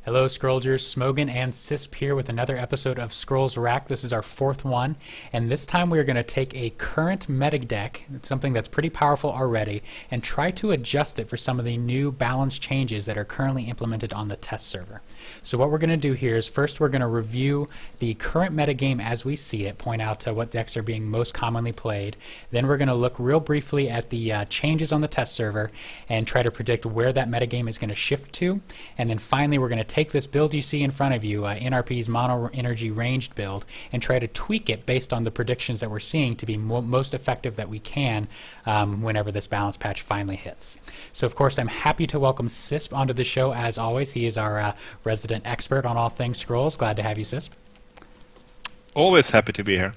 Hello, Scrollgers. Smogan and Sysp here with another episode of Scrolls Rack. This is our fourth one, and this time we're going to take a current meta deck, something that's pretty powerful already, and try to adjust it for some of the new balance changes that are currently implemented on the test server. So what we're going to do here is first we're going to review the current meta game as we see it, point out what decks are being most commonly played. Then we're going to look real briefly at the changes on the test server and try to predict where that meta game is going to shift to. And then finally we're going to take this build you see in front of you, NRP's mono energy ranged build, and try to tweak it based on the predictions that we're seeing to be most effective that we can whenever this balance patch finally hits. So of course I'm happy to welcome Sysp onto the show as always. He is our resident expert on all things Scrolls. Glad to have you, Sysp. Always happy to be here.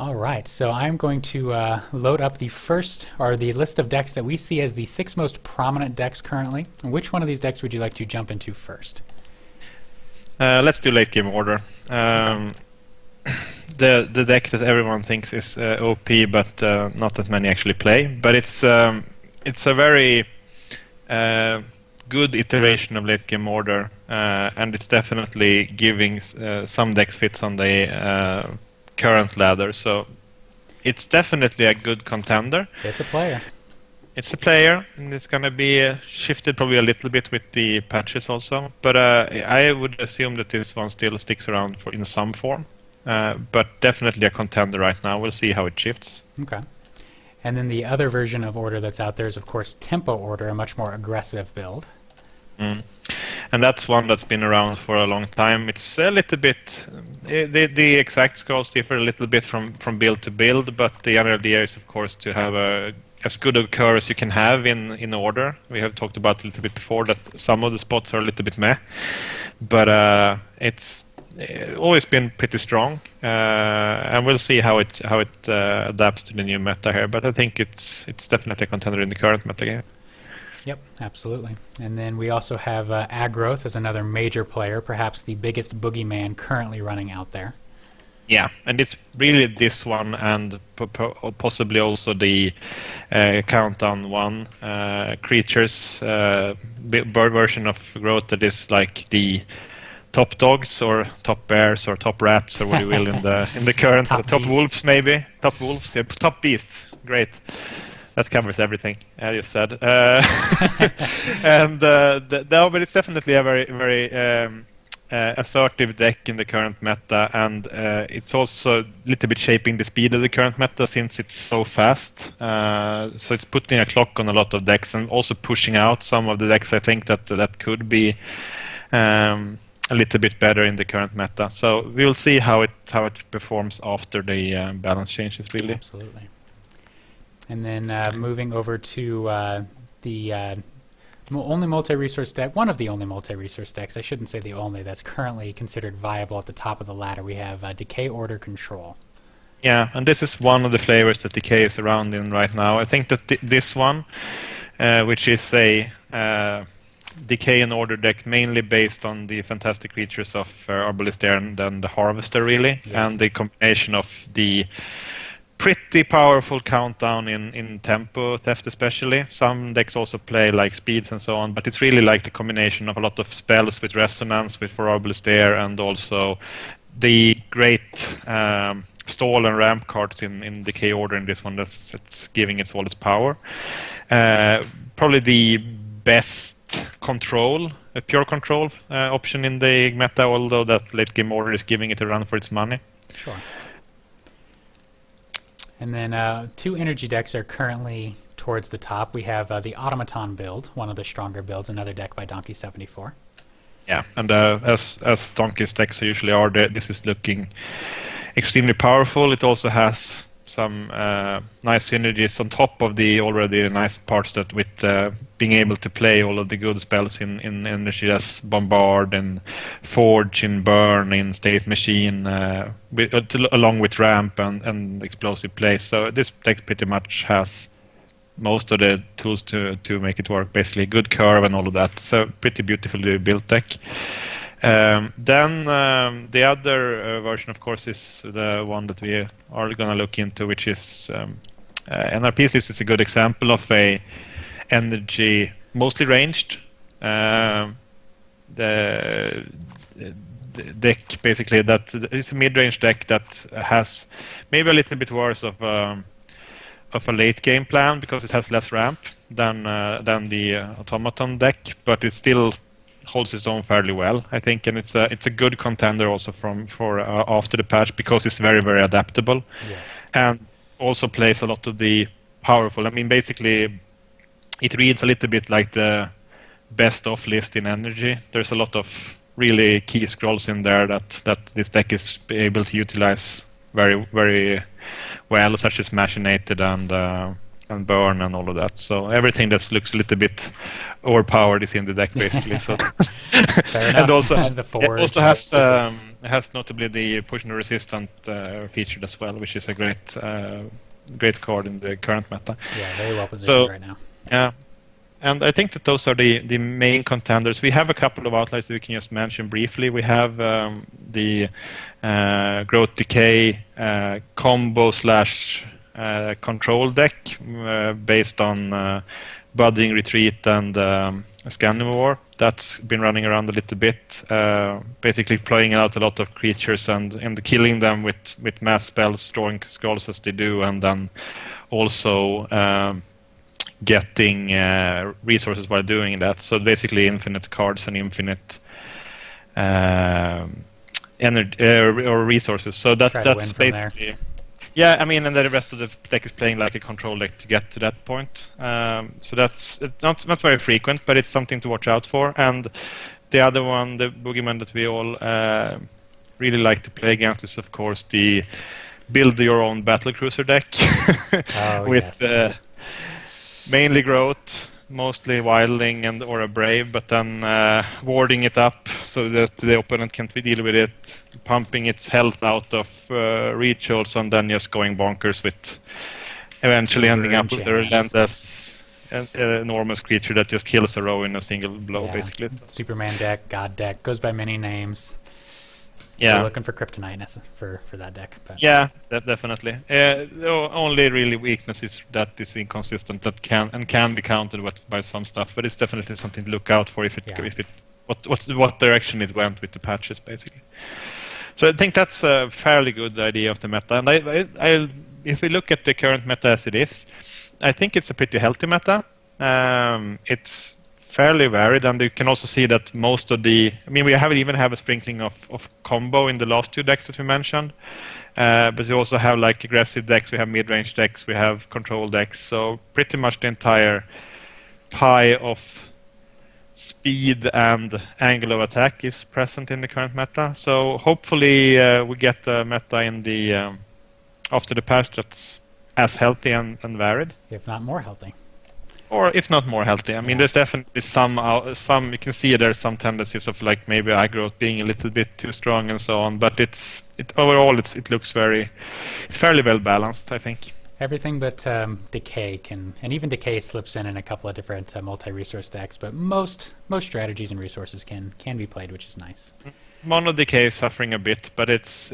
All right, so I'm going to load up the list of decks that we see as the 6 most prominent decks currently. Which one of these decks would you like to jump into first? Let's do late game order. The deck that everyone thinks is OP, but not that many actually play. But it's a very good iteration of late game order, and it's definitely giving some decks fits on the current ladder, so it's definitely a good contender. It's a player. It's a player, and it's going to be shifted probably a little bit with the patches also. But I would assume that this one still sticks around in some form. But definitely a contender right now. We'll see how it shifts. Okay. And then the other version of order that's out there is, of course, tempo order, a much more aggressive build. And that's one that's been around for a long time. It's a little bit, the exact scores differ a little bit from build to build, but the general idea is, of course, to have as good a curve as you can have in order. We have talked about a little bit before that some of the spots are a little bit meh, but it's always been pretty strong, and we'll see how it adapts to the new meta here. But I think it's definitely a contender in the current meta game. Yep, absolutely. And then we also have Agroth as another major player, perhaps the biggest boogeyman currently running out there. Yeah, and it's really this one and possibly also the Countdown 1 creatures bird version of Growth that is like the top dogs or top bears or top rats or what you will in the current top wolves maybe. Top wolves, yeah, top beasts. Great. That covers everything, as you said. And no, but it's definitely a very, very assertive deck in the current meta, and it's also a little bit shaping the speed of the current meta since it's so fast. So it's putting a clock on a lot of decks and also pushing out some of the decks I think that could be a little bit better in the current meta. So we'll see how it performs after the balance changes, really. Absolutely. And then moving over to the only multi-resource deck, one of the only multi-resource decks, I shouldn't say the only, that's currently considered viable at the top of the ladder. We have Decay Order Control. Yeah, and this is one of the flavors that Decay is around in right now. I think that this one, which is a Decay and Order deck mainly based on the fantastic creatures of Arbalistair and the Harvester, really, yeah. And the combination of the pretty powerful countdown in tempo theft especially. Some decks also play like speeds and so on, but it's really like the combination of a lot of spells with resonance for Arbalistair and also the great stall and ramp cards in Decay Order in this one that's giving it all its power. Probably the best control, a pure control option in the meta, although that late game order is giving it a run for its money. Sure. And then 2 energy decks are currently towards the top. We have the Automaton build, one of the stronger builds, another deck by Donkey74. Yeah, and as Donkey's decks usually are, this is looking extremely powerful. It also has some nice synergies on top of the already nice parts that with being able to play all of the good spells in energy as Bombard and Forge in Burn in State Machine along with Ramp and Explosive Play. So this deck pretty much has most of the tools to make it work, basically good curve and all of that. So pretty beautifully built deck. Then the other version, of course, is the one that we are going to look into, which is NRP's list is a good example of a energy mostly ranged deck basically that is a mid-range deck that has maybe a little bit worse of a late game plan because it has less ramp than the automaton deck, but it still holds its own fairly well, I think, and it's a good contender also for after the patch because it's very, very adaptable. Yes. And also plays a lot of the powerful. I mean, basically, it reads a little bit like the best of list in Energy. There's a lot of really key scrolls in there that this deck is able to utilize very, very well, such as Machinated and Burn and all of that. So everything that looks a little bit overpowered is in the deck, basically. So and also has notably the push and resistant featured as well, which is a great card in the current meta. Yeah, very well positioned right now. Yeah. And I think that those are the main contenders. We have a couple of outliers that we can just mention briefly. We have the Growth Decay combo / control deck based on Budding Retreat and Scandinavor. That's been running around a little bit, basically playing out a lot of creatures and killing them with mass spells, drawing scrolls as they do, and then also getting resources while doing that. So basically infinite cards and infinite energy or resources. So that's basically... Yeah, I mean, and then the rest of the deck is playing like a control deck to get to that point. So it's not very frequent, but it's something to watch out for. And the other one, the boogeyman that we all really like to play against, is of course the build your own battlecruiser deck with mainly growth, mostly wildling or a brave, but then warding it up so that the opponent can't deal with it, pumping its health out of rituals, and then just going bonkers with eventually ending up with a relentless, enormous creature that just kills a row in a single blow, basically. Superman deck, God deck, goes by many names. Still looking for kryptonite for that deck. But. Yeah, definitely. The only really weakness is that it's inconsistent. That can be countered by some stuff, but it's definitely something to look out for what direction it went with the patches, basically. So I think that's a fairly good idea of the meta. And if we look at the current meta as it is, I think it's a pretty healthy meta. It's fairly varied, and you can also see that most of we even have a sprinkling of combo in the last two decks that we mentioned, but we also have like aggressive decks, we have mid-range decks, we have control decks, so pretty much the entire pie of speed and angle of attack is present in the current meta. So hopefully we get a meta in the after the patch that's as healthy and varied, if not more healthy. Or if not more healthy. I mean, there's definitely some you can see there's some tendencies of like maybe aggro being a little bit too strong and so on. But overall it looks fairly well balanced, I think. Everything but Decay and even Decay slips in a couple of different multi-resource decks. But most strategies and resources can be played, which is nice. Mono Decay is suffering a bit, but it's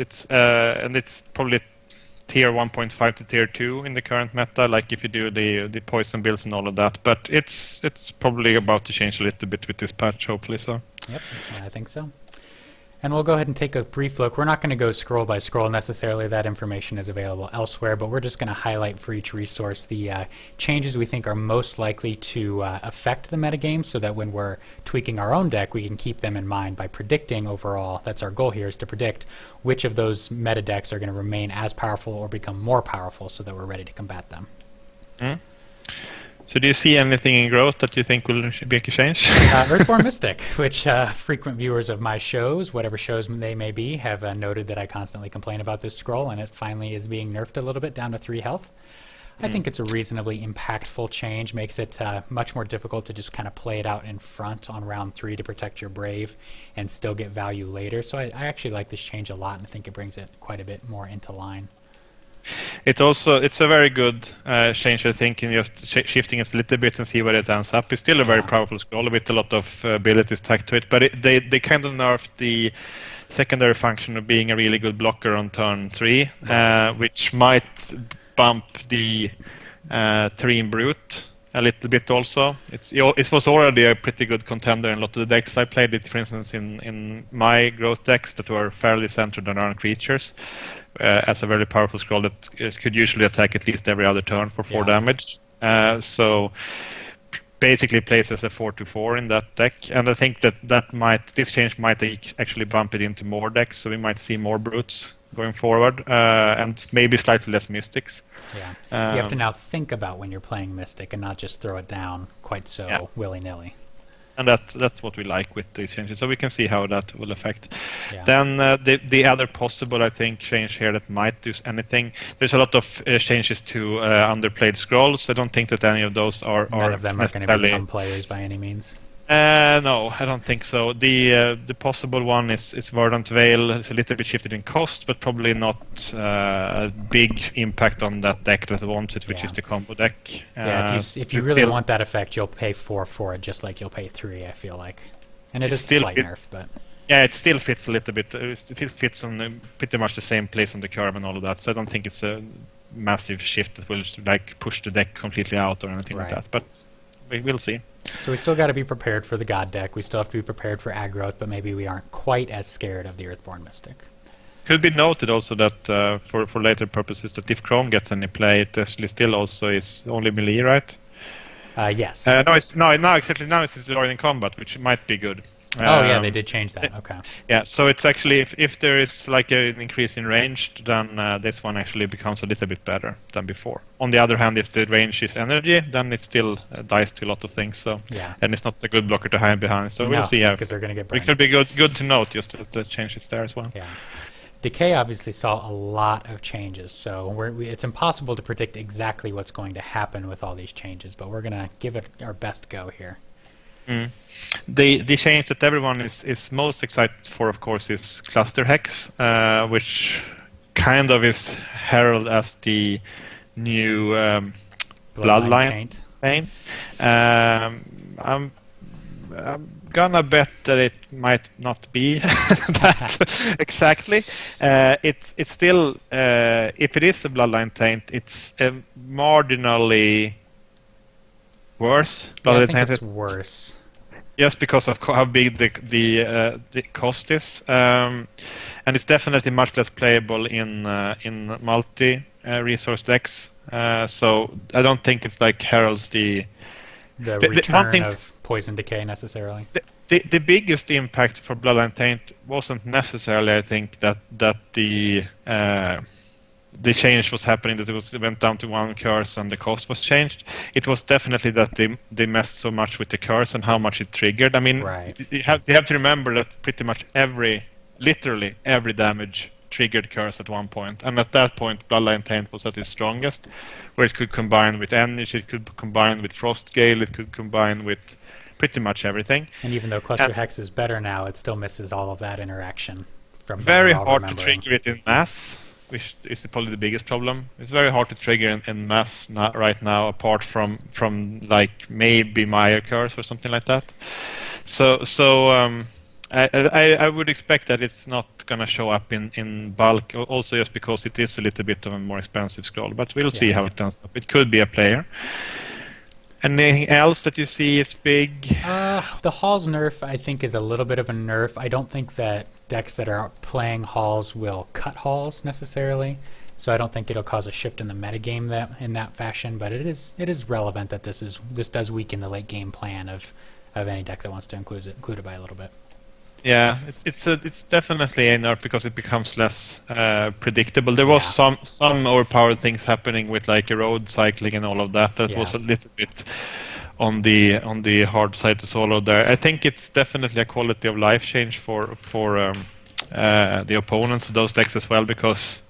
probably tier 1.5 to tier 2 in the current meta, like if you do the poison builds and all of that. But it's probably about to change a little bit with this patch, hopefully. So. Yep, I think so. And we'll go ahead and take a brief look. We're not going to go scroll by scroll necessarily. That information is available elsewhere, but we're just going to highlight for each resource the changes we think are most likely to affect the metagame, so that when we're tweaking our own deck, we can keep them in mind by predicting overall. That's our goal here, is to predict which of those meta decks are going to remain as powerful or become more powerful, so that we're ready to combat them. So do you see anything in growth that you think will make a change? Earthborn Mystic, which frequent viewers of my shows, whatever shows they may be, have noted that I constantly complain about this scroll, and it finally is being nerfed a little bit down to 3 health. I think it's a reasonably impactful change, makes it much more difficult to just kind of play it out in front on round 3 to protect your Brave and still get value later. So I actually like this change a lot, and I think it brings it quite a bit more into line. It's a very good change, I think, in just shifting it a little bit and see where it ends up. It's still a very powerful scroll with a lot of abilities tagged to it, but they kind of nerfed the secondary function of being a really good blocker on turn 3, which might bump the Terrain Brute a little bit also. It was already a pretty good contender in a lot of the decks. I played it, for instance, in my growth decks that were fairly centered around creatures, as a very powerful scroll that could usually attack at least every other turn for 4 damage. So basically plays as a 4/4 in that deck, and I think that this change might actually bump it into more decks, so we might see more brutes going forward, and maybe slightly less mystics. Yeah, you have to now think about when you're playing Mystic and not just throw it down quite so willy-nilly. And that's what we like with these changes, so we can see how that will affect. Yeah. Then the other possible, I think, change here that might do anything. There's a lot of changes to underplayed scrolls. I don't think that any of those are None of them are going to become players by any means. No, I don't think so. The possible one is Verdant Veil. It's a little bit shifted in cost, but probably not a big impact on that deck that wants it, which is the combo deck. If you really want that effect, you'll pay 4 for it, just like you'll pay 3, I feel like. And it is a slight nerf, but... Yeah, it still fits a little bit. It fits on pretty much the same place on the curve and all of that, so I don't think it's a massive shift that will like push the deck completely out or anything like that, but we'll see. So we still got to be prepared for the God deck. We still have to be prepared for aggro, but maybe we aren't quite as scared of the Earthborn Mystic. Could be noted also that for later purposes, that if Chrome gets any play, it actually still also is only melee, right? Yes. Now it's destroyed in combat, which might be good. Yeah, they did change that. Okay. Yeah, so it's actually if there is like an increase in range, then this one actually becomes a little bit better than before. On the other hand, if the range is energy, then it still dies to a lot of things. So and it's not a good blocker to hide behind. So we'll see. Because they're going to get burned. It could be good to note just that the change is there as well. Yeah. Decay obviously saw a lot of changes, so it's impossible to predict exactly what's going to happen with all these changes, but we're going to give it our best go here. The change that everyone is most excited for, of course, is Cluster Hex, which kind of is heralded as the new Bloodline Taint. I'm gonna bet that it might not be that exactly. It's still, if it is a Bloodline Taint, it's marginally worse. I think it's worse. Just because of how big the cost is, and it's definitely much less playable in multi resource decks. So I don't think it's like heralds the return of Poison Decay necessarily. The biggest impact for Bloodline Taint wasn't necessarily, I think, that the change was happening, that it went down to 1 curse and the cost was changed. It was definitely that they messed so much with the curse and how much it triggered. I mean, you have to remember that pretty much literally every damage triggered curse at one point, and at that point Bloodline Taint was at its strongest, where it could combine with Energy, it could combine with Frostgale, it could combine with pretty much everything. And even though Cluster Hex is better now, it still misses all of that interaction. From very hard to trigger it in mass, which is probably the biggest problem. It's very hard to trigger in mass right now, apart from like maybe MER curse or something like that. So I would expect that it's not gonna show up in bulk, also just because it is a little bit of a more expensive scroll. But we'll see how it turns up. It could be a player. Anything else that you see is big? The Halls nerf, I think, is a little bit of a nerf. I don't think that decks that are playing Halls will cut Halls necessarily, so I don't think it'll cause a shift in the metagame in that fashion. But it is relevant that this does weaken the late game plan of any deck that wants to include it by a little bit. Yeah, it's definitely a nerf because it becomes less predictable. There was some overpowered things happening with like road cycling and all of that. That was a little bit on the hard side to swallow there. I think it's definitely a quality of life change for the opponents of those decks as well, because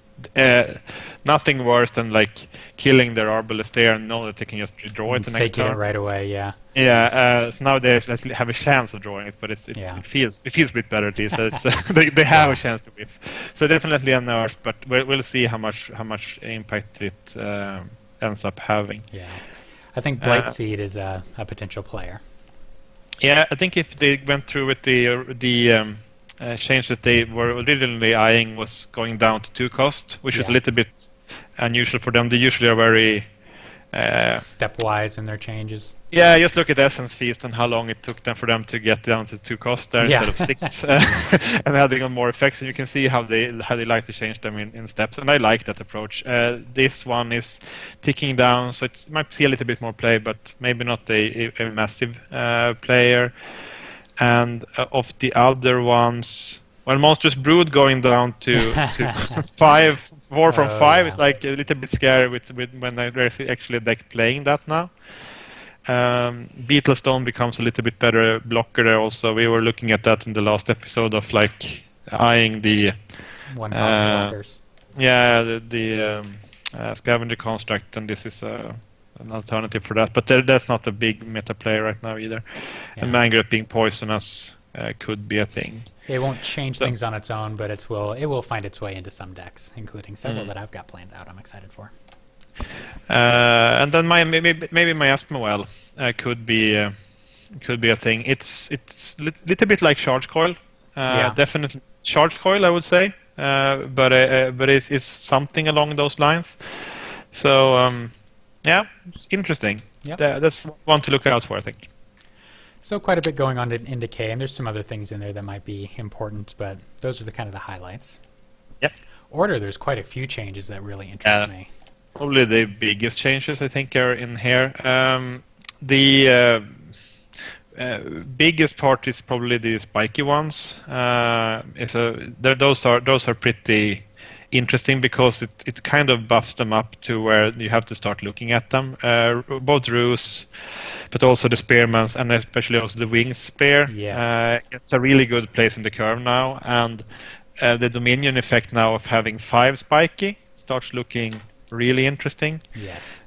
nothing worse than like killing their Arbalest there and know that they can just draw it the next turn. Fake it right away, so now they actually have a chance of drawing it, but it feels a bit better at least. They have a chance to whiff. So definitely a nerf, but we'll see how much impact it ends up having. Yeah, I think Blightseed is a potential player. Yeah, I think if they went through with the change that they were originally eyeing was going down to 2 cost, which is a little bit unusual for them. They usually are very stepwise in their changes. Yeah, just look at Essence Feast and how long it took them for them to get down to 2 costs there instead of 6, and adding on more effects. And you can see how they like to change them in steps. And I like that approach. This one is ticking down, so it might see a little bit more play, but maybe not a massive player. And of the other ones, well, Monstrous Brood going down to 4 from 5 is like a little bit scary with when there's actually a deck playing that now. Beetlestone becomes a little bit better blocker there also. We were looking at that in the last episode of like eyeing the one cost blockers. Yeah, the Scavenger Construct, and this is an alternative for that. But that's not a big meta player right now either. Yeah. And Mangrove being poisonous could be a thing. It won't change things on its own, but it will find its way into some decks, including several that I've got planned out. I'm excited for. And then maybe my Asmowell could be a thing. It's little bit like Charge Coil, definitely Charge Coil, I would say, but it's something along those lines. So it's interesting. Yep. That's one to look out for, I think. So quite a bit going on in Decay, and there's some other things in there that might be important, but those are the kind of the highlights. Yep. Order, there's quite a few changes that really interest me. Probably the biggest changes, I think, are in here. The biggest part is probably the spiky ones. Those are pretty interesting because it kind of buffs them up to where you have to start looking at them. Both Ruse, but also the Spearmans, and especially also the Wings Spear. Yes. It's a really good place in the curve now, and the Dominion effect now of having 5 spiky starts looking really interesting. Yes.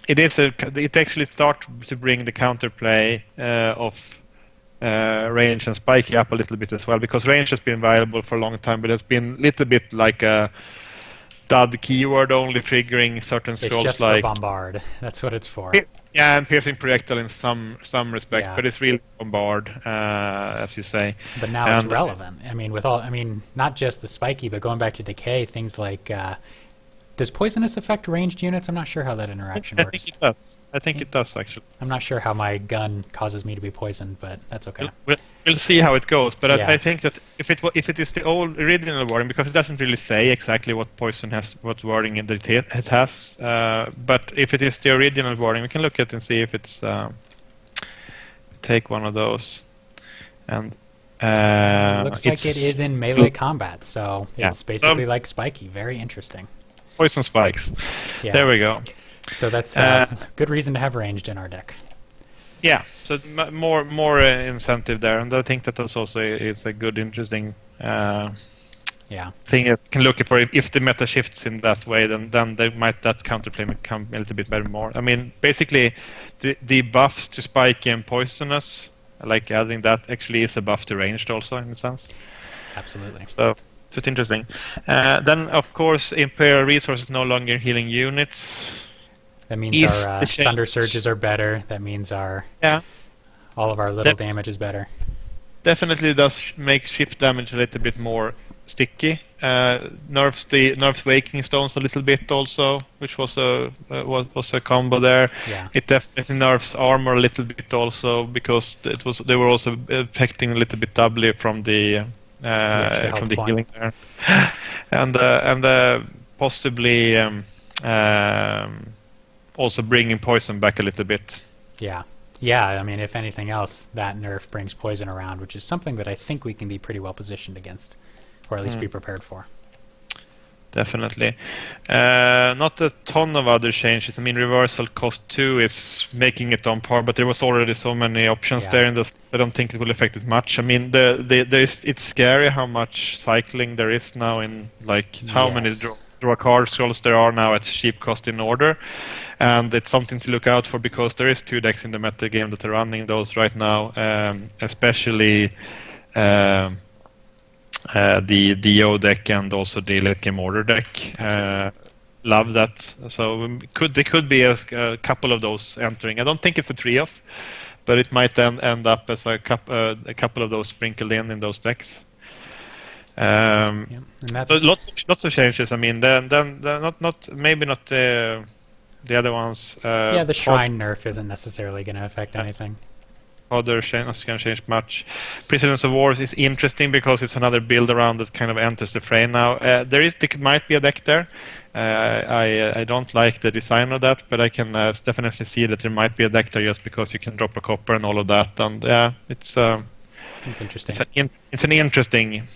It actually starts to bring the counterplay of range and spiky up a little bit as well, because range has been viable for a long time, but it's been a little bit like a dud keyword, only triggering certain scrolls. It's just like for bombard. That's what it's for. Yeah, and piercing projectile in some respect, Yeah. but it's really bombard, as you say. But now it's relevant. I mean, not just the spiky, but going back to Decay, things like does poisonous affect ranged units? I'm not sure how that interaction works. I think it does. I think it does, actually. I'm not sure how my gun causes me to be poisoned, but that's okay. We'll see how it goes, but Yeah. I think that if it is the old original wording, because it doesn't really say exactly what poison has, what wording it has, but if it is the original wording, we can look at it and see if it's take one of those, and looks like it is in melee combat, so it's basically like spiky. Very interesting. Poison spikes. Yeah. There we go. So that's good reason to have ranged in our deck. Yeah, so more incentive there, and I think that's also it's a good, interesting thing that can look for. If the meta shifts in that way, then that counterplay become a little bit better more. I mean, basically, the buffs to spiky and poisonous, like adding that, actually is a buff to ranged also in a sense. Absolutely. So it's interesting. Then, of course, Imperial Resources no longer healing units. That means our Thunder Surges are better. That means all of our little damage is better. Definitely does make shift damage a little bit more sticky. Nerfs Waking Stones a little bit also, which was a combo there. Yeah. It definitely nerfs armor a little bit also, because they were also affecting a little bit doubly from the healing there, and possibly also bringing poison back a little bit. Yeah. I mean, if anything else, that nerf brings poison around, which is something that I think we can be pretty well positioned against, or at least be prepared for. Definitely. Not a ton of other changes. I mean, reversal cost 2 is making it on par, but there was already so many options there, and I don't think it will affect it much. I mean, it's scary how much cycling there is now in how many draw card scrolls there are now at cheap cost in Order. And it's something to look out for, because there is 2 decks in the meta game that are running those right now, especially the DO deck and also the late game Order deck. Love that. So there could be a couple of those entering. I don't think it's a three-off, but it might then end up as a couple of those sprinkled in those decks. And that's so lots of changes. I mean, then not the other ones. Yeah, the Shrine nerf isn't necessarily going to affect anything. Other not going to change much. Prisoners of Wars is interesting because it's another build around that kind of enters the fray now. There might be a deck there. I don't like the design of that, but I can definitely see that there might be a deck there just because you can drop a copper and all of that. And yeah, it's interesting. It's an interesting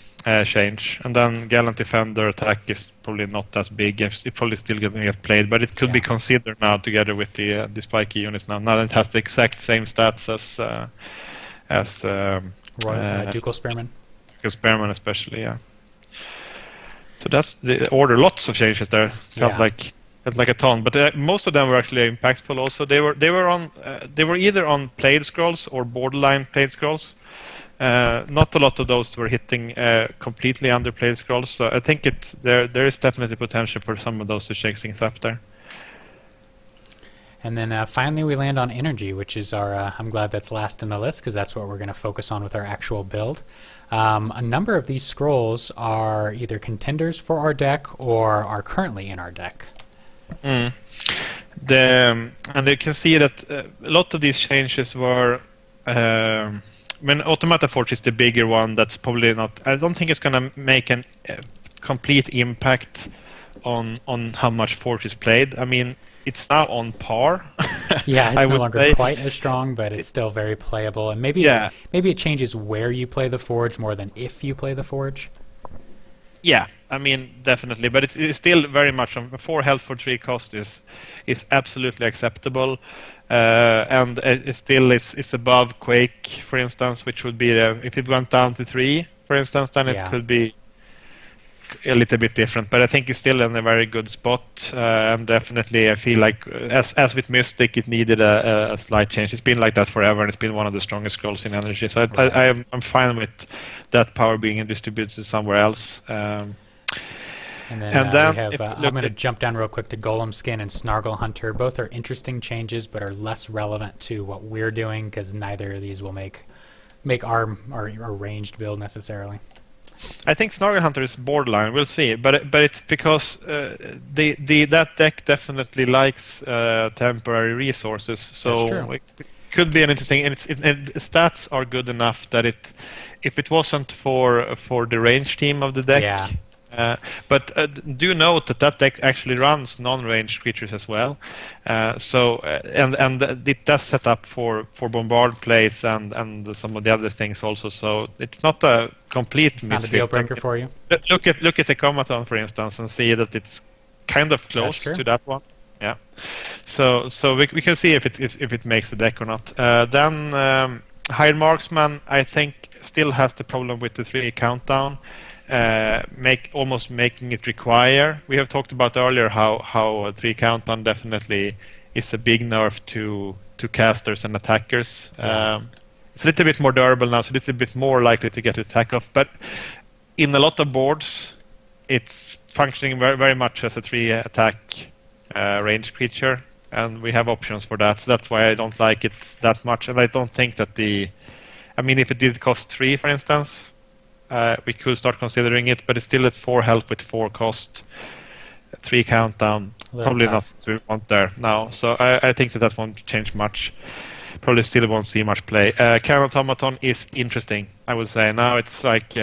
change. And then Gallant Defender attack is probably not that big. It's probably still going to get played, but it could be considered now together with the spiky units now. Now it has the exact same stats as Ducal Spearman. Ducal Spearman especially, yeah. So that's the order. Lots of changes there. Felt like a ton, but most of them were actually impactful. Also, they were either on played scrolls or borderline played scrolls. Not a lot of those were hitting completely underplayed scrolls. So I think there is definitely potential for some of those to shake things up there. And then finally we land on Energy, which is our, I'm glad that's last in the list because that's what we're going to focus on with our actual build. A number of these scrolls are either contenders for our deck or are currently in our deck. And you can see that a lot of these changes were... when Automata Forge is the bigger one, that's probably not... I don't think it's going to make a complete impact on how much Forge is played. I mean, it's now on par. Yeah, it's no longer quite as strong, but it's still very playable. And maybe it changes where you play the Forge more than if you play the Forge. Yeah, I mean, definitely. But it's still very much on 4 health for 3 cost is absolutely acceptable. And it still is above Quake, for instance, which would be if it went down to 3, for instance, then it could be a little bit different. But I think it's still in a very good spot. And definitely, I feel like as with Mystic, it needed a slight change. It's been like that forever, and it's been one of the strongest scrolls in Energy. So I'm fine with that power being distributed somewhere else. And then we have, I'm going to jump down real quick to Golem Skin and Snargle Hunter. Both are interesting changes, but are less relevant to what we're doing because neither of these will make our ranged build necessarily. I think Snargle Hunter is borderline. We'll see, but it's because that deck definitely likes temporary resources. So it could be an interesting. And stats are good enough that if it wasn't for the range team of the deck. Yeah. But do note that deck actually runs non-ranged creatures as well. And it does set up for bombard plays and some of the other things also. So it's not a complete misfit. Not a deal breaker for you. Look at the Comaton, for instance, and see that it's kind of close to that one. Yeah. So we can see if it makes the deck or not. Then Hired Marksman, I think, still has the problem with the 3 countdown. Almost making it require. We have talked about earlier how 3 countdown definitely is a big nerf to casters and attackers. It's a little bit more durable now, so a little bit more likely to get attack off. But in a lot of boards, it's functioning very, very much as a 3 attack range creature, and we have options for that. So that's why I don't like it that much, and I don't think that if it did cost 3, for instance. We could start considering it, but it's still at 4 health with 4 cost, 3 countdown. Probably not to want there now. So I think that won't change much. Probably still won't see much play. Can Automaton is interesting, I would say. Now it's like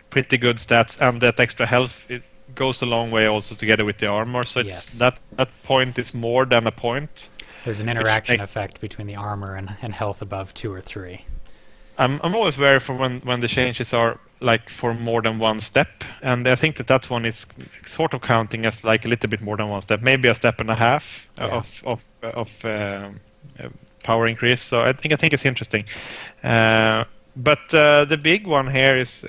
pretty good stats, and that extra health it goes a long way also together with the armor. So it's that point is more than a point. There's an interaction effect between the armor and health above 2 or 3. I'm always wary for when the changes are like for more than 1 step, and I think that one is sort of counting as like a little bit more than 1 step, maybe a step and a half of power increase. So I think it's interesting. But the big one here is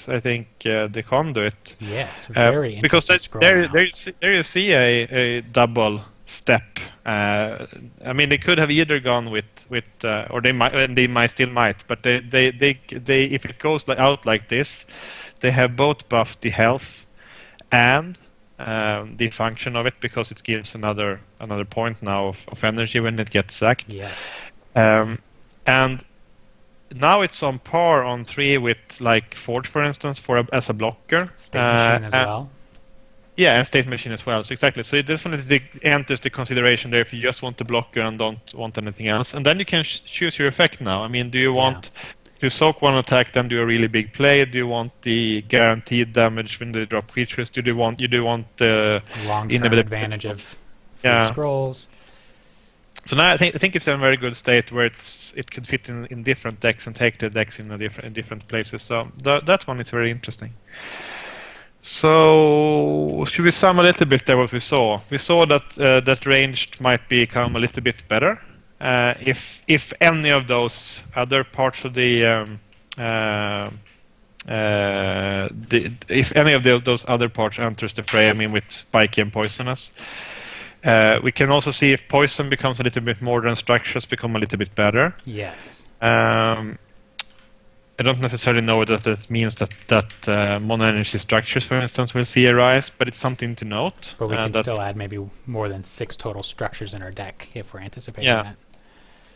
I think the Conduit. Yes, very interesting. Because there you see a double step. They could have either gone with or they might, and they still might, but they if it goes out like this, they have both buffed the health and the function of it, because it gives another point now of energy when it gets sacked. Yes. And now it's on par on 3 with like Forge, for instance, as a blocker. State Machine as well. Yeah, and state machine as well. So exactly. So it definitely enters the consideration there if you just want the blocker and don't want anything else. And then you can choose your effect now. I mean, do you want to soak one attack, then do a really big play? Do you want the guaranteed damage when they drop creatures? Do you want the long-term advantage of free scrolls? So now I think it's in a very good state where it could fit in different decks and take the decks in different places. So that one is very interesting. So should we sum a little bit there what we saw? We saw that that ranged might become a little bit better if any of those other parts of if any of those other parts enters the fray. I mean, with spiky and poisonous. We can also see if poison becomes a little bit more, then structures become a little bit better. Yes. I don't necessarily know that means that mono-energy structures, for instance, will see a rise, but it's something to note. But we can still add maybe more than 6 total structures in our deck if we're anticipating that.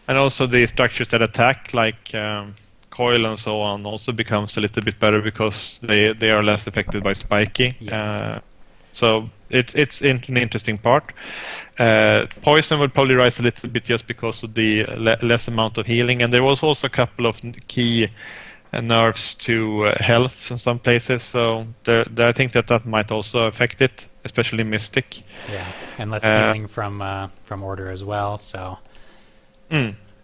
And also the structures that attack, like coil and so on, also becomes a little bit better because they are less affected by spiky. Yes. So it's an interesting part. Poison will probably rise a little bit just because of the less amount of healing, and there was also a couple of key nerfs to health in some places. So I think that might also affect it, especially Mystic. Yeah, and less healing from Order as well. So.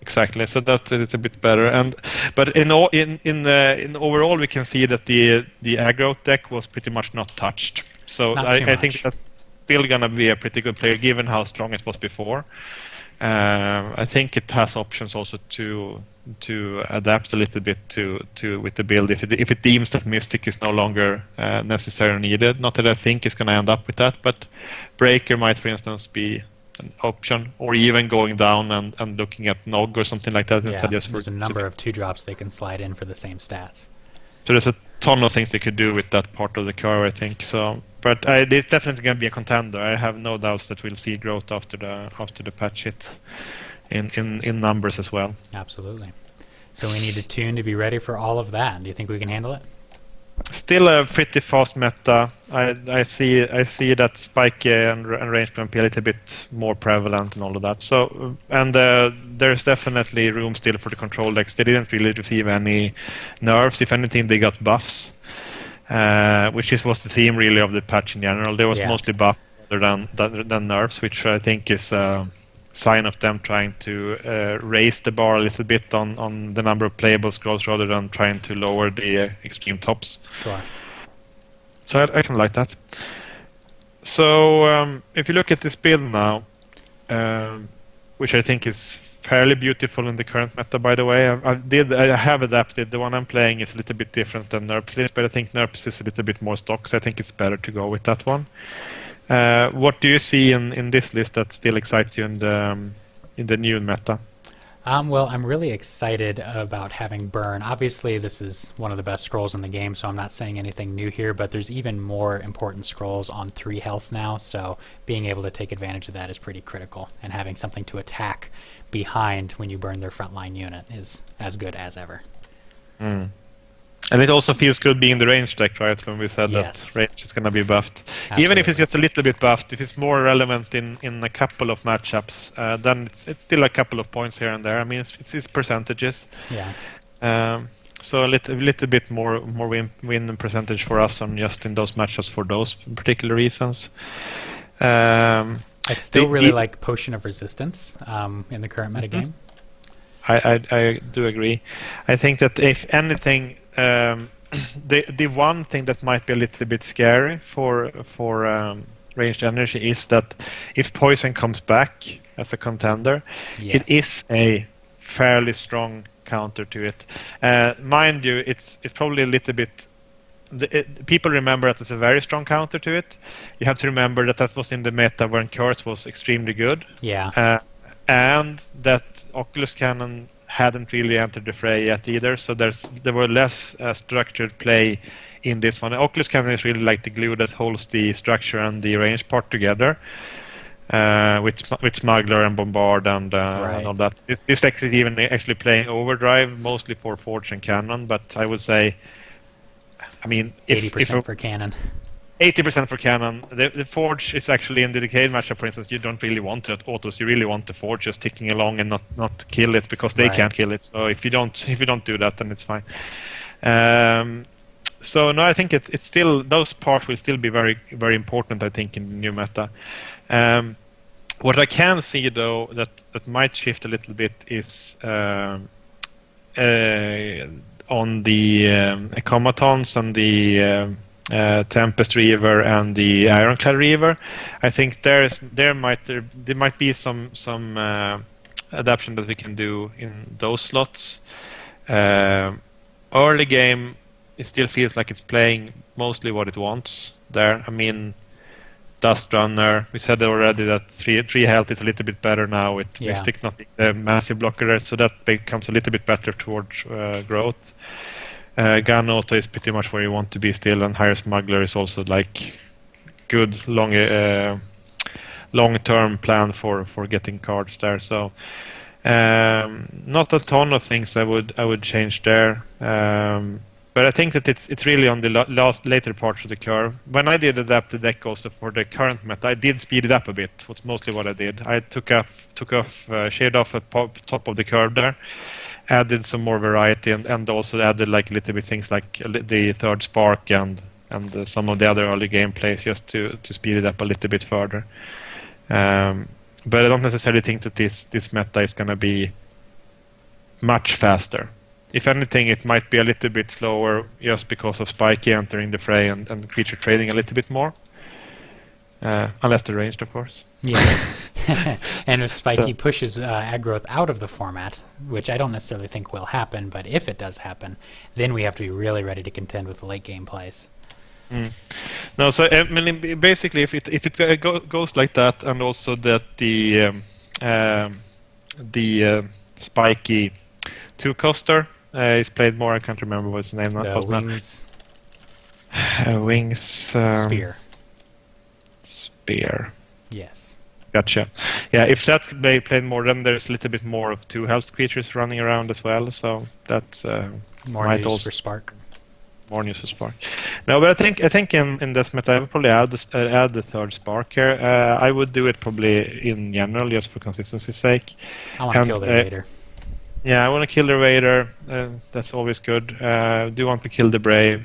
Exactly. So that's a little bit better. But in overall, we can see that the aggro deck was pretty much not touched. So I think that's still gonna be a pretty good player given how strong it was before. I think it has options also to adapt a little bit to with the build if it deems that Mystic is no longer necessarily needed. Not that I think it's gonna end up with that, but Breaker might, for instance, be an option, or even going down and looking at Nog or something like that. Yeah, there's a number of 2-drops they can slide in for the same stats. So there's a ton of things they could do with that part of the curve, I think. So, but it's definitely going to be a contender. I have no doubts that we'll see growth after the patch hits in numbers as well. Absolutely. So we need to tune to be ready for all of that. Do you think we can handle it? Still a pretty fast meta. I see that spike and range can be a little bit more prevalent and all of that. So there's definitely room still for the control decks. They didn't really receive any nerfs. If anything, they got buffs, which was the theme really of the patch in general. There was mostly buffs rather than nerfs, which I think is a sign of them trying to raise the bar a little bit on the number of playable scrolls rather than trying to lower the extreme tops. Sure. So I can like that. So if you look at this build now, which I think is fairly beautiful in the current meta, by the way, I have adapted. The one I'm playing is a little bit different than NERP's list, but I think NERP's is a little bit more stock, so I think it's better to go with that one. What do you see in this list that still excites you in the new meta? Well, I'm really excited about having Burn. Obviously, this is one of the best scrolls in the game, so I'm not saying anything new here, but there's even more important scrolls on 3 health now, so being able to take advantage of that is pretty critical, and having something to attack behind when you burn their frontline unit is as good as ever. And it also feels good being the range deck, right? When we said that range is going to be buffed. Absolutely. Even if it's just a little bit buffed, if it's more relevant in a couple of matchups, then it's still a couple of points here and there. I mean, it's percentages. Yeah. So a little bit more win percentage for us on just in those matchups for those particular reasons. I still really like Potion of Resistance in the current metagame. I do agree. I think that if anything, the one thing that might be a little bit scary for ranged energy is that if Poison comes back as a contender, it is a fairly strong counter to it. Mind you, it's probably a little bit. People remember that it's a very strong counter to it. You have to remember that was in the meta when Curse was extremely good. Yeah. And that Oculus Cannon hadn't really entered the fray yet either, so there were less structured play in this one. Oculus Cannon is really like the glue that holds the structure and the range part together, with Smuggler and Bombard and all that. This deck is even actually playing Overdrive, mostly for Forge and Cannon, but I would say, I mean, 80% for Cannon. 80% for cannon. The forge is actually in the decayed matchup, for instance. You don't really want it autos. You really want the forge just ticking along and not kill it because they can't kill it. So if you don't do that, then it's fine. So no, I think it's still, those parts will still be very very important. I think in the new meta. What I can see though that might shift a little bit is on the Automatons and the Tempest Reaver and the Ironclad Reaver. I think there might be some adaptation that we can do in those slots. Early game, it still feels like it's playing mostly what it wants there. I mean, Dust Runner, we said already that 3 health is a little bit better now with Mystic not being the massive blocker there, so that becomes a little bit better towards growth. Gun Auto is pretty much where you want to be still, and Higher Smuggler is also like good long-term plan for getting cards there. So not a ton of things I would change there. But I think that it's really on the later parts of the curve. When I did adapt the deck also for the current meta, I did speed it up a bit. That's mostly what I did. I took off shade off at top of the curve there, added some more variety, and also added like a little bit things like the third spark and some of the other early gameplays just to speed it up a little bit further. But I don't necessarily think that this meta is going to be much faster. If anything, it might be a little bit slower just because of Spiky entering the fray and creature trading a little bit more. Unless they're ranged, of course. Yeah. And if Spiky pushes aggro out of the format, which I don't necessarily think will happen, but if it does happen, then we have to be really ready to contend with the late game plays. No, so I mean, basically, if it goes like that, and also that the Spiky 2-coster is played more. I can't remember what his name was. Wings. Wings. Spear. Yes. Gotcha. Yeah, if that they played more, then there's a little bit more of 2 health creatures running around as well. So that's more might news also for Spark. More news for Spark. No, but I think in this meta I would probably add the third Spark here. I would do it probably in general just for consistency's sake. I want to kill the Raider. Yeah, I want to kill the Raider. That's always good. Do want to kill the Brave.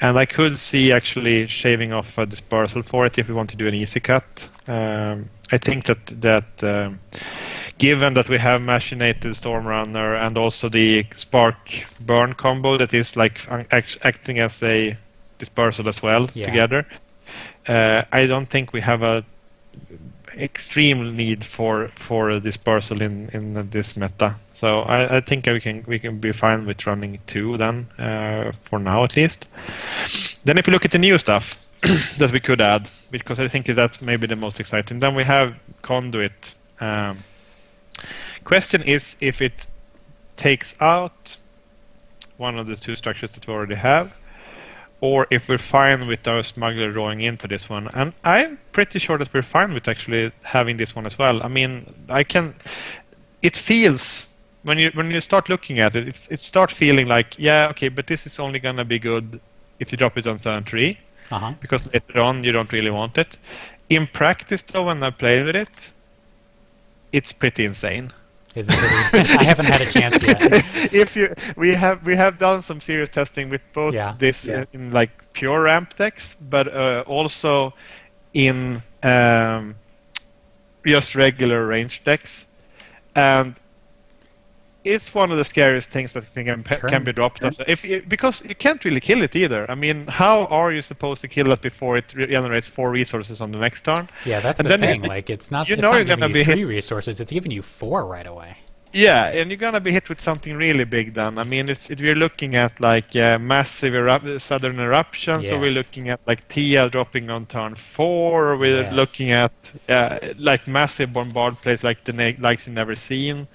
And I could see actually shaving off a dispersal for it if we want to do an easy cut. I think that given that we have Machinated Stormrunner and also the Spark Burn combo that is like acting as a dispersal as well together, I don't think we have a extreme need for a dispersal in this meta. So I think we can be fine with running 2 then, for now at least. Then if you look at the new stuff that we could add, because I think that's maybe the most exciting, then we have Conduit. Question is if it takes out one of the 2 structures that we already have, or if we're fine with our Smuggler drawing into this one. And I'm pretty sure that we're fine with actually having this one as well. I mean, it feels, when you start looking at it, it starts feeling like, yeah, okay, but this is only going to be good if you drop it on turn 3, because later on you don't really want it. In practice, though, when I play with it, it's pretty insane. Is it pretty? I haven't had a chance yet. We have done some serious testing with both in like pure ramp decks, but also in just regular range decks, and it's one of the scariest things that can be dropped. Because you can't really kill it either. I mean, how are you supposed to kill it before it generates 4 resources on the next turn? Yeah, that's the thing. Like, it's not giving you 3 resources; it's giving you 4 right away. Yeah, and you're gonna be hit with something really big then. I mean, we're looking at like massive sudden eruptions, or we're looking at like Tia dropping on turn 4, or we're looking at like massive bombard plays like the likes you've never seen.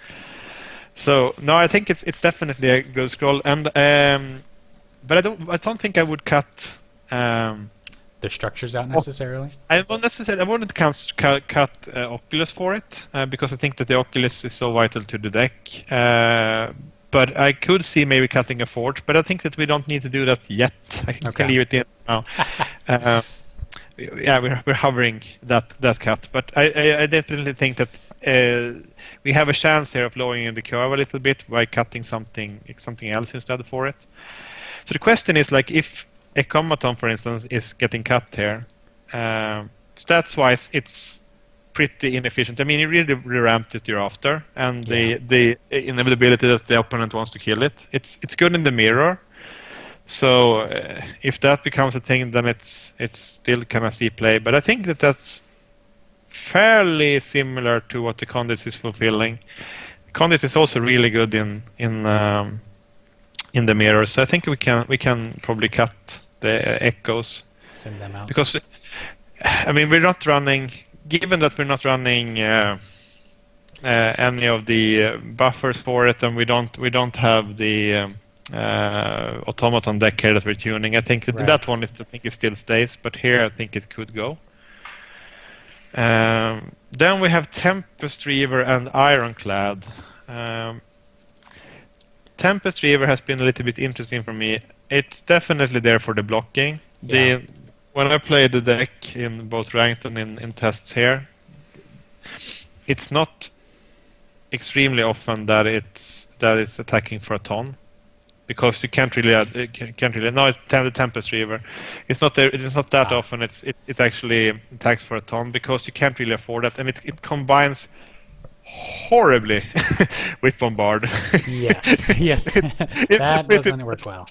So no, I think it's definitely a good scroll, and but I don't think I would cut the structures out necessarily. I wouldn't cut Oculus for it, because I think that the Oculus is so vital to the deck. But I could see maybe cutting a Forge, but I think that we don't need to do that yet. I can leave it in now. yeah, we're hovering that cut. But I definitely think that we have a chance here of lowering the curve a little bit by cutting something else instead for it. So the question is, like, if a Comaton, for instance, is getting cut here, stats-wise, it's pretty inefficient. I mean, you really ramped it you're after, and the inevitability that the opponent wants to kill it. It's good in the mirror. So if that becomes a thing, then it's still kind of C play. But I think that's fairly similar to what the Conduit is fulfilling. Conduit is also really good in the mirror, so I think we can probably cut the echoes. Send them out. Because I mean, we're not running. Given that we're not running any of the buffers for it, and we don't have the automaton deck here that we're tuning. I think that one it still stays, but here I think it could go. Then we have Tempest Reaver and Ironclad. Tempest Reaver has been a little bit interesting for me. It's definitely there for the blocking. Yeah. When I play the deck in both ranked and in tests here, it's not extremely often that it's attacking for a ton, because you can't really no, it's the Tempest Reaver. It's not there. It's not that often. It actually attacks for a ton because you can't really afford that, and it combines horribly with Bombard. Yes. That doesn't work well.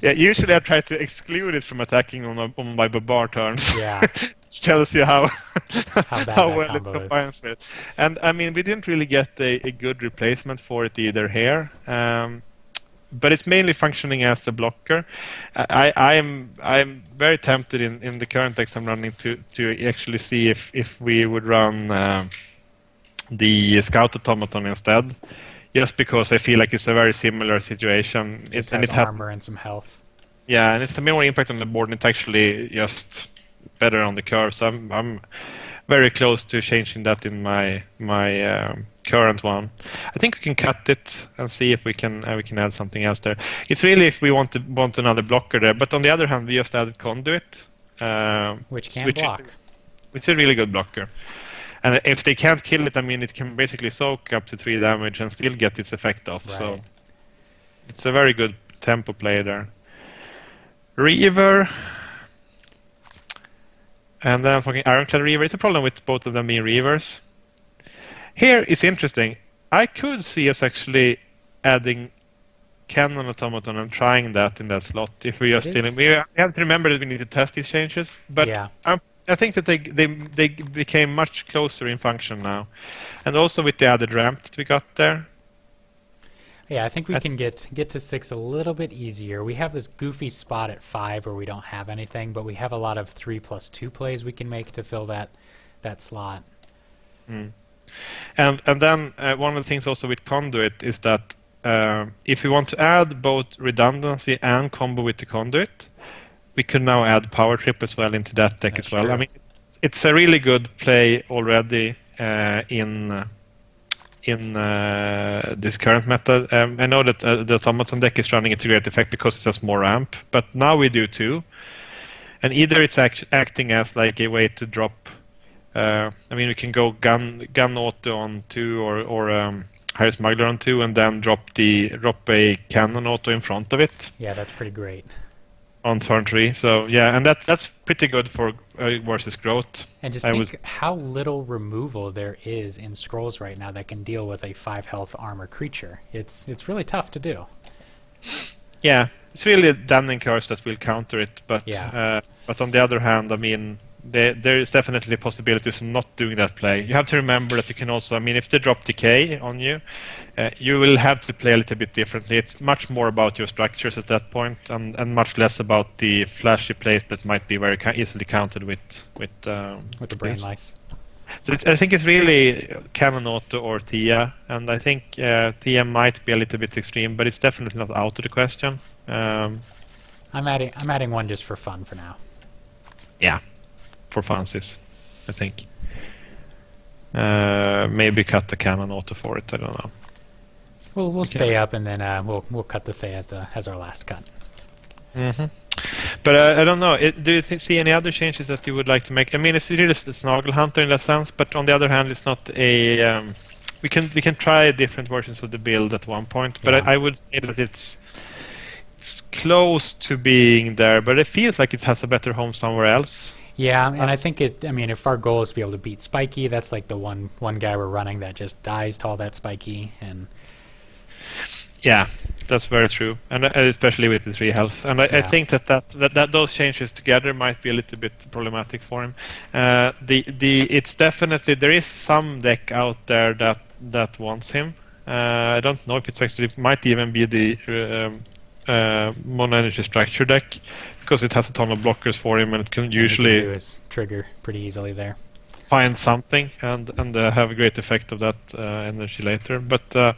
Yeah, usually I try to exclude it from attacking on my Bombard turns. Yeah. Which tells you how bad well it combines with. And I mean, we didn't really get a good replacement for it either here. But it's mainly functioning as a blocker. I'm very tempted in the current decks I'm running to actually see if we would run the Scout Automaton instead. Just because I feel like it's a very similar situation. It has armor and some health. Yeah, and it's a more impact on the board, and it's actually just better on the curve. So I'm very close to changing that in my current one. I think we can cut it and see if we can add something else there. It's really if we want another blocker there. But on the other hand, we just added Conduit, which can block. Which is a really good blocker. And if they can't kill it, I mean, it can basically soak up to 3 damage and still get its effect off. Right. So it's a very good tempo play there. Reaver. And then fucking Ironclad Reaver. It's a problem with both of them being Reavers. Here is interesting. I could see us actually adding Cannon Automaton and trying that in that slot. If we just we have to remember that we need to test these changes. But yeah. I think that they became much closer in function now, and also with the added ramp that we got there. Yeah, I think we can get to 6 a little bit easier. We have this goofy spot at 5 where we don't have anything, but we have a lot of 3+2 plays we can make to fill that slot. Mm. And then one of the things also with Conduit is that if we want to add both redundancy and combo with the Conduit, we can now add Power Trip as well into that deck as well. True. I mean, it's a really good play already in this current meta. I know that the Automaton deck is running it to great effect because it has more ramp, but now we do too. And either it's acting as like a way to drop. I mean, we can go gun auto on 2 or Higher Smuggler on 2, and then drop a cannon auto in front of it. Yeah, that's pretty great. On turn 3, so yeah, and that's pretty good for versus growth. And just think how little removal there is in Scrolls right now that can deal with a 5 health armor creature. It's really tough to do. Yeah, it's really a damning curse that will counter it, but yeah. But on the other hand, I mean, there is definitely possibilities of not doing that play. You have to remember that you can also, I mean, if they drop decay on you, you will have to play a little bit differently. It's much more about your structures at that point, and much less about the flashy plays that might be very easily countered with the brain lice. So I think it's really Cannon Auto or Tia, and I think Tia might be a little bit extreme, but it's definitely not out of the question. I'm adding one just for fun for now. Yeah. For fancies, I think. Maybe cut the Cannon Auto for it. I don't know. We'll stay up, and then we'll cut the Thea as our last cut. Mm-hmm. But I don't know. Do you see any other changes that you would like to make? I mean, it's really a Snoggle Hunter in that sense, but on the other hand, it's not a. We can try different versions of the build at one point, but I would say that it's close to being there, but it feels like it has a better home somewhere else. Yeah, and I think I mean, if our goal is to be able to beat Spiky, that's like the one guy we're running that just dies to all that Spiky, and yeah, that's very true, and especially with the 3 health. And I think that those changes together might be a little bit problematic for him. It's definitely, there is some deck out there that wants him. I don't know if it might even be the mono energy structure deck, because it has a ton of blockers for him, and it can usually do is trigger pretty easily there. Find something and have a great effect of that energy later. But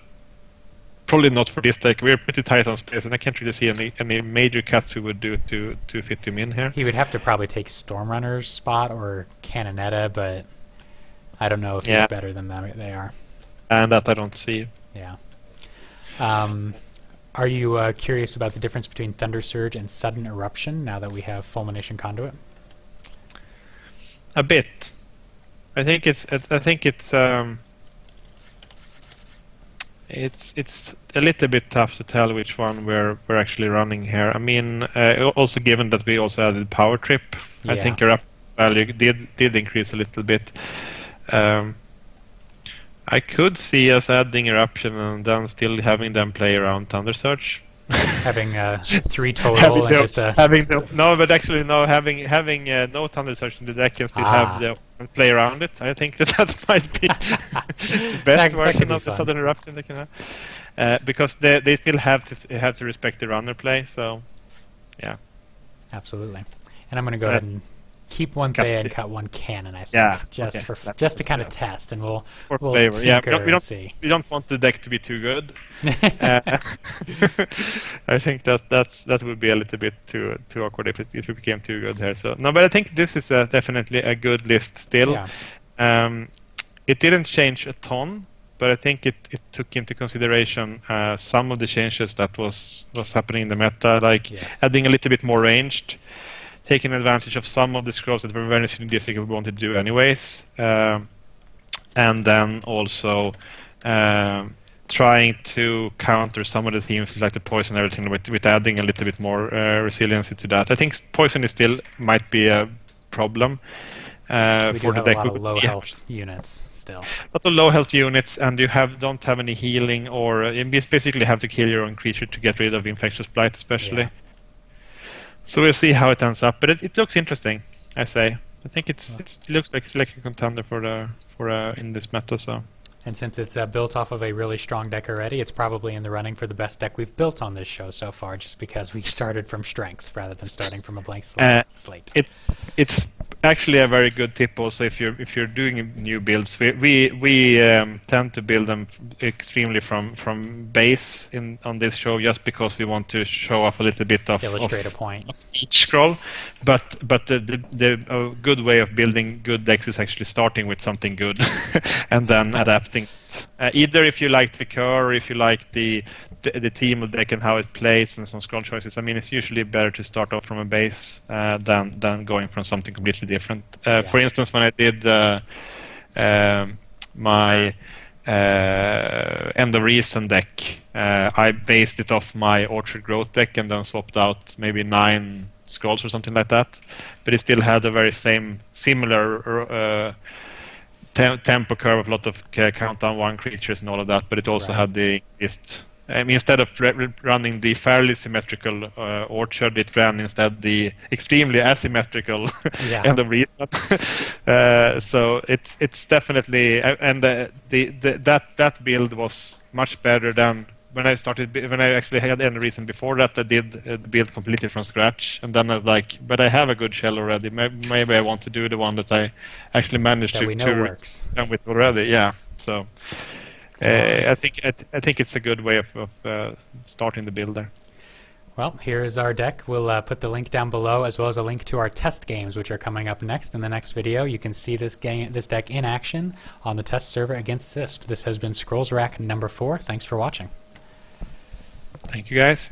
probably not for this deck. We're pretty tight on space, and I can't really see any major cuts we would do to fit him in here. He would have to probably take Stormrunner's spot or Canonetta, but I don't know if he's better than them. They are. And that I don't see. Yeah. Are you curious about the difference between Thunder Surge and Sudden Eruption now that we have Fulmination Conduit? A bit. I think it's a little bit tough to tell which one we're actually running here. I mean, also given that we also added Power Trip, I think Eruption value did increase a little bit. I could see us adding Eruption and then still having them play around Thunder Surge. Having 3 total and just having no Thunder Surge in the deck and still have the play around it. I think that might be the best version of the Sudden Eruption they can have, because they still have to respect the runner play. So, yeah, absolutely. And I'm going to go ahead and keep one Thea and cut one Cannon, I think, just to kind of test, and we'll tinker and see. We don't want the deck to be too good. I think that would be a little bit too awkward if it became too good here. So no, but I think this is definitely a good list still. Yeah. It didn't change a ton, but I think it took into consideration some of the changes that was happening in the meta, like adding a little bit more ranged, taking advantage of some of the scrolls that were very synergistic we wanted to do anyways, and then also trying to counter some of the themes like the poison and everything with adding a little bit more resiliency to that. I think poison might be a problem we for do the deck. A lot of low health units still. A lot of low health units, and you don't have any healing, or you basically have to kill your own creature to get rid of infectious blight, especially. Yeah. So we'll see how it ends up, but it looks interesting. I say. I think it looks like a contender for in this meta. So. And since it's built off of a really strong deck already, it's probably in the running for the best deck we've built on this show so far, just because we started from strength rather than starting from a blank slate. It's actually a very good tip also if you're doing new builds. We tend to build them extremely from base on this show, just because we want to show off a little bit of illustrate a point of each scroll. But the good way of building good decks is actually starting with something good and then adapting. Either if you like the core, or if you like the team of deck and how it plays and some scroll choices. I mean, it's usually better to start off from a base than going from something completely different. For instance, when I did my End of Reason deck, I based it off my Orchard Growth deck and then swapped out maybe 9 scrolls or something like that. But it still had a very similar tempo curve of a lot of countdown 1 creatures and all of that, but it also had the instead of running the fairly symmetrical Orchard, it ran instead the extremely asymmetrical End of Reason. So it's definitely, and that build was much better than when I actually had End of Reason. Before that, I did the build completely from scratch, and then I was like, but I have a good shell already. Maybe I want to do the one that I actually managed that to works with already. Yeah, so. I think it's a good way of starting the build there. Well, here is our deck. We'll put the link down below, as well as a link to our test games, which are coming up next. In the next video, you can see this deck in action on the test server against Sysp. This has been Scrolls Rack number 4. Thanks for watching. Thank you, guys.